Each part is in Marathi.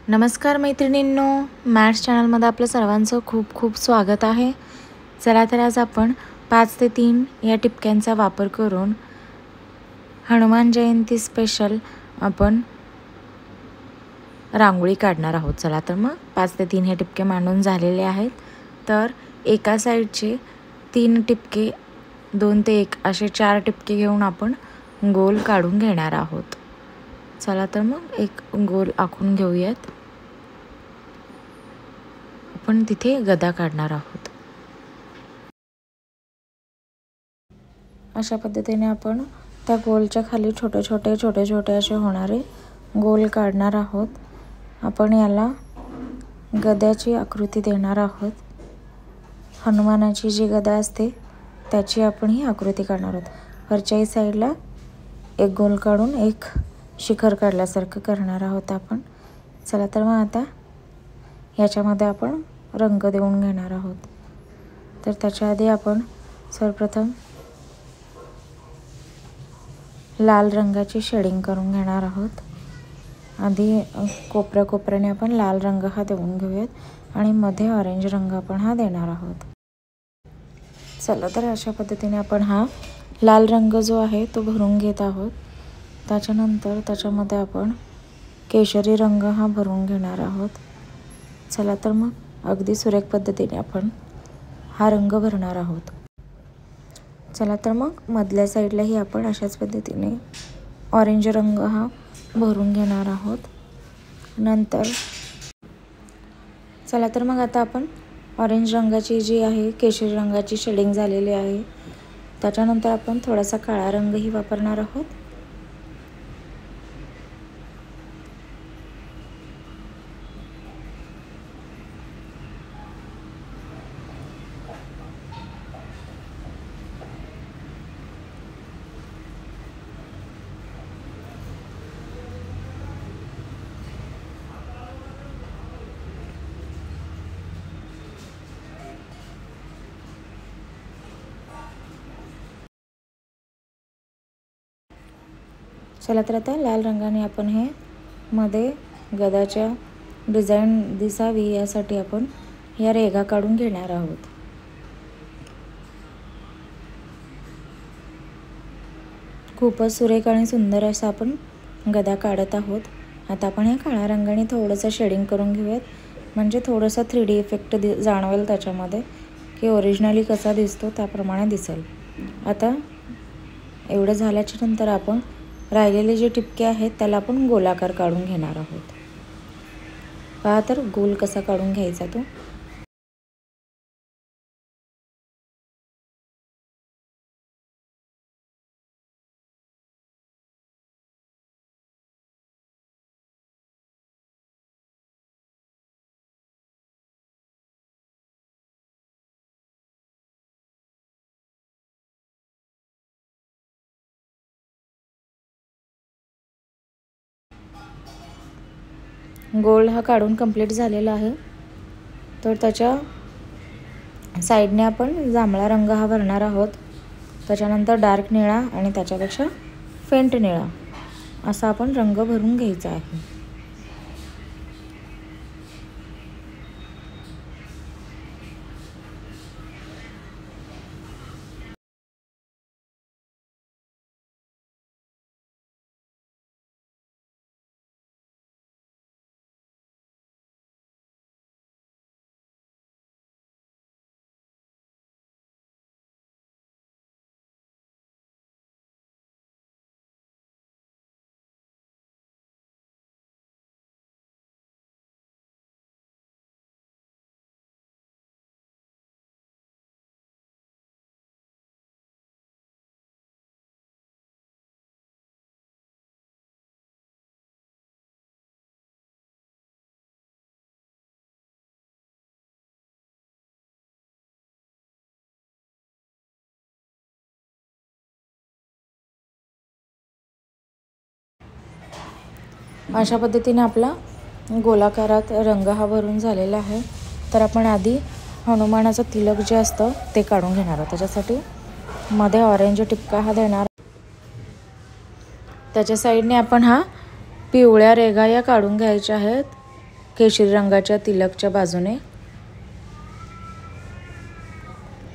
नमस्कार मैत्रिणींनो, मॅथ्स चॅनलमध्ये आपलं सर्वांचं खूप खूप स्वागत आहे. चला तर आज आपण 5 ते 3 या टिपक्यांचा वापर करून हनुमान जयंती स्पेशल आपण रांगोळी काढणार आहोत. चला तर मग 5 ते 3 हे टिपके मांडून झालेले आहेत. तर एका साईडचे 3 टिपके 2 ते 1 असे 4 टिपके घेऊन आपण गोल काढून घेणार आहोत. चला तर मग एक गोल आखून घेऊयात. आपण तिथे गदा काढणार आहोत. अशा पद्धतीने आपण त्या गोलच्या खाली छोटे छोटे असे होणारे गोल काढणार आहोत. आपण याला गद्याची आकृती देणार आहोत. हनुमानाची जी गदा असते त्याची आपण ही आकृती काढणार आहोत. वरच्याही साईडला एक गोल काढून एक शिखर काढल्यासारखं करणार आहोत आपण. चला तर मग आता याच्यामध्ये आपण रंग देऊन घेणार आहोत. तर त्याच्या आधी आपण सर्वप्रथम लाल रंगाची शेडिंग करून घेणार आहोत. आधी कोपऱ्याने आपण लाल रंग हा देऊन घेऊयात आणि मध्ये ऑरेंज रंग आपण हा देणार आहोत. चला तर अशा पद्धतीने आपण हा लाल रंग जो आहे तो भरून घेत आहोत. त्याच्यानंतर त्याच्यामध्ये आपण केशरी रंग हा भरून घेणार आहोत. चला तर मग अगदी सुरेख पद्धतीने आपण हा रंग भरणार आहोत. चला तर मग मधल्या साईडलाही आपण अशाच पद्धतीने ऑरेंज रंग हा भरून घेणार आहोत. नंतर चला तर मग आता आपण ऑरेंज रंगाची जी आहे केशरी रंगाची शेडिंग झालेली आहे त्याच्यानंतर आपण थोडासा काळा रंगही वापरणार आहोत. चला तर आता लाल रंगाने आपण हे मध्ये गदाच्या डिझाईन दिसावी यासाठी आपण या रेघा काढून घेणार आहोत. खूपच सुरेख आणि सुंदर असा आपण गदा काढत आहोत. आता आपण या काळ्या रंगाने थोडंसं शेडिंग करून घेऊयात, म्हणजे थोडंसं 3D इफेक्ट जाणवेल त्याच्यामध्ये, की ओरिजिनली कसा दिसतो त्याप्रमाणे दिसेल. आता एवढं झाल्याच्या नंतर आपण राहिलेले जे टिपके आहेत त्याला आपण गोलाकार काढून घेणार आहोत. पहा तर गोल कसा काढून घ्यायचा तो. गोल हा काढून कंप्लीट झालेला आहे. तर त्याच्या साईडने आपण जांभळा रंग हा भरणार आहोत. त्याच्यानंतर डार्क निळा आणि त्याच्यापेक्षा फेंट निळा असा आपण रंग भरून घ्यायचा आहे. अशा पद्धतीने आपला गोलाकारात रंग हा भरून झालेला आहे. तर आपण आधी हनुमानाचं तिलक जे असतं ते काढून घेणार आहोत. त्याच्यासाठी मध्ये ऑरेंज टिपका हा देणार. त्याच्या साईडने आपण हा पिवळ्या रेघा या काढून घ्यायच्या आहेत. केशरी रंगाच्या तिलकच्या बाजूने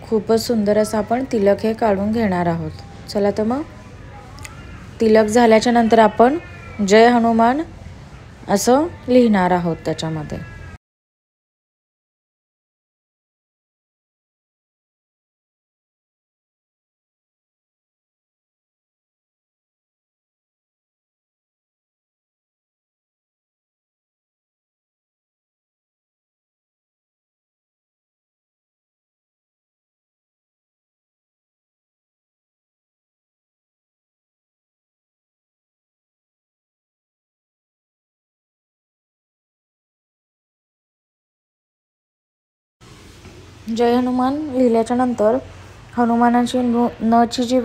खूपच सुंदर असं आपण तिलक हे काढून घेणार आहोत। चला तर मग तिलक झाल्याच्या नंतर आपण जय हनुमान असं लिहिणार आहोत त्याच्यामध्ये। जय हनुमान लिहिल्याच्या नंतर हनुमानाची नची जी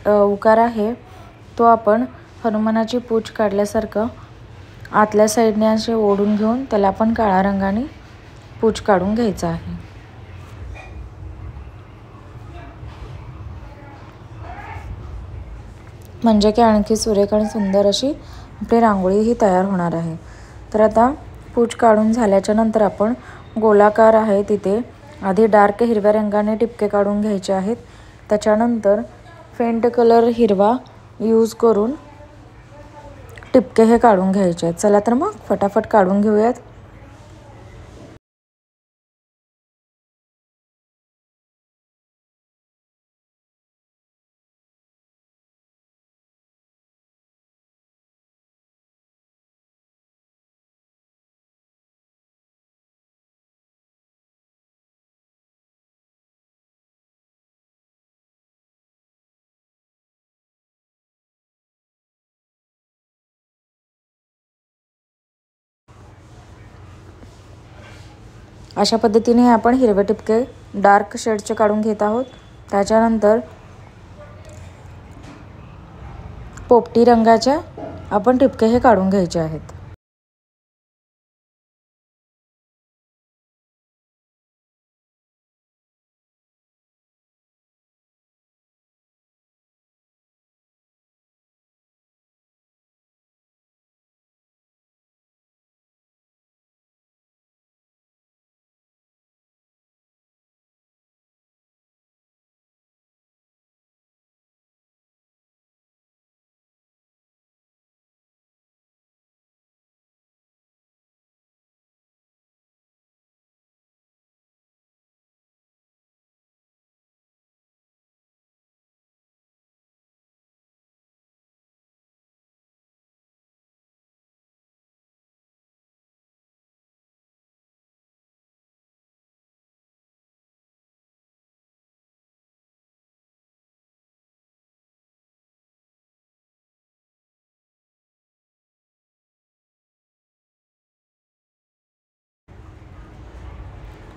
उकार आहे तो आपण हनुमानाची पूछ काढल्यासारखं आतल्या साईडने असे ओढून घेऊन त्याला आपण काळ्या रंगाने पूछ काढून घ्यायचा आहे। म्हणजे की आणखी सुरेख आणि सुंदर अशी आपली रांगोळी ही तयार होणार आहे। तर आता पूछ काढून झाल्याच्या नंतर आपण गोलाकार आहे तिथे आधी डार्क हिरव्या रंगाने टिपके काढून घ्यायचे आहेत। त्याच्यानंतर फेंट कलर हिरवा यूज करून टिपके हे काढून घ्यायचे आहेत। चला तर मग फटाफट काढून घेऊयात। अशा पद्धतीने आपण हिरवे टिपके डार्क शेडचे काढून घेत आहोत। त्याच्यानंतर पोपटी रंगाच्या आपण टिपके हे काढून घ्यायचे आहेत।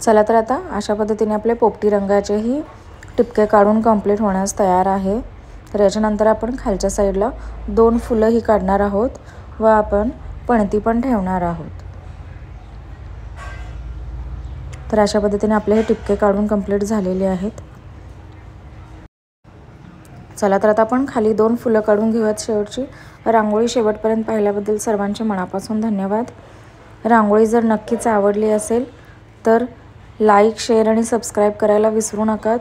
चला तर आता अशा पद्धतीने आपले पोपटी रंगाचेही टिपके काढून कंप्लीट होण्यास तयार आहे। तर याच्यानंतर आपण खालच्या साईडला 2 फुलं ही काढणार आहोत व आपण पणती पण ठेवणार आहोत। तर अशा पद्धतीने आपले हे टिपके काढून कंप्लीट झालेले आहेत। चला तर आता आपण खाली 2 फुलं काढून घेऊयात। शेवटची रांगोळी शेवटपर्यंत पाहिल्याबद्दल सर्वांचे मनापासून धन्यवाद। रांगोळी जर नक्कीच आवडली असेल तर लाईक, शेअर आणि सबस्क्राईब करायला विसरू नका,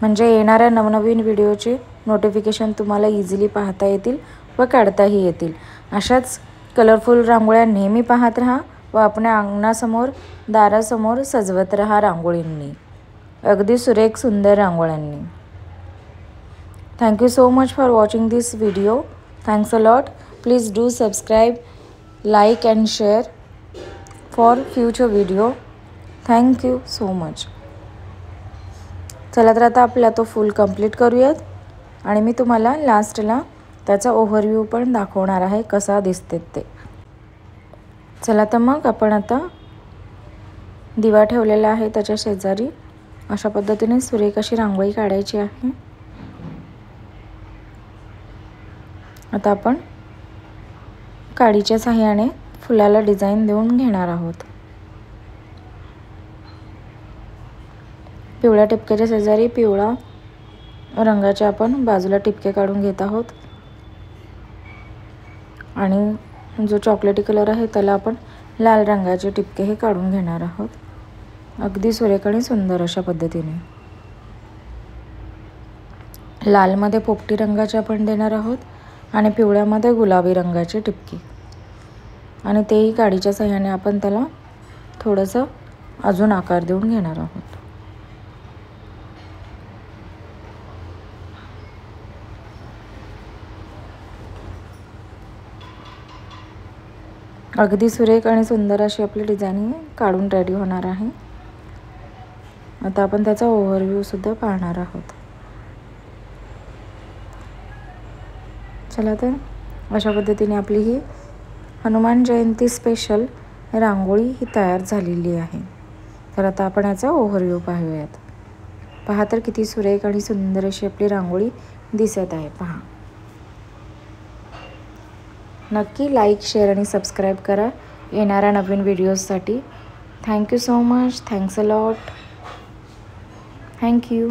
म्हणजे येणाऱ्या नवनवीन व्हिडिओचे नोटिफिकेशन तुम्हाला इझिली पाहता येतील व काढताही येतील। अशाच कलरफुल रांगोळ्या नेहमी पाहत राहा व आपल्या अंगणासमोर दारासमोर सजवत राहा रांगोळींनी, अगदी सुरेख सुंदर रांगोळ्यांनी। Thank you so much for watching this video. Thanks a lot. Please do subscribe, like and share for future video. Thank you so much. चला तर आता आपला तो फुल कंप्लीट करूयात आणि मी तुम्हाला लास्टला त्याचा ओव्हरव्ह्यू पण दाखवणार आहे कसा दिसते ते। चला तर मग आपण आता दिवा ठेवलेला आहे त्याच्या शेजारी अशा पद्धतीने सुरेख अशी रांगोळी काढायची आहे। आता आपण काडीच्या सहाय्याने फुलाला डिझाइन देऊन घेणार आहोत। पिवळ्या टिपक्याच्या शेजारी पिवळा रंगाचे आपण बाजूला टिपके काढून घेत आहोत आणि जो चॉकलेटी कलर आहे त्याला आपण लाल रंगाचे टिपके हे काढून घेणार आहोत. अगदी सुरेख आणि सुंदर अशा पद्धतीने. लालमध्ये पोपटी रंगाचे आपण देणार आहोत आणि पिवळ्यामध्ये गुलाबी रंगाचे टिपके, आणि तेही काडीच्या सहाय्याने आपण त्याला थोडंसं अजून आकार देऊन घेणार आहोत. अगदी सुरेख आणि सुंदर अशी आपली डिझाईन काढून रेडी होणार आहे. आता आपण त्याचा ओव्हरव्ह्यू सुद्धा पाहणार आहोत. चला तर अशा पद्धतीने आपली ही हनुमान जयंती स्पेशल रांगोळी ही तयार झालेली आहे. तर आता आपण याचा ओव्हरव्ह्यू पाहूयात. पहा तर किती सुरेख आणि सुंदर अशी आपली रांगोळी दिसत आहे. पहा, नक्की लाईक, शेअर आणि सबस्क्राईब करा येणाऱ्या नवीन व्हिडिओजसाठी. Thank you so much. Thanks a lot. Thank you.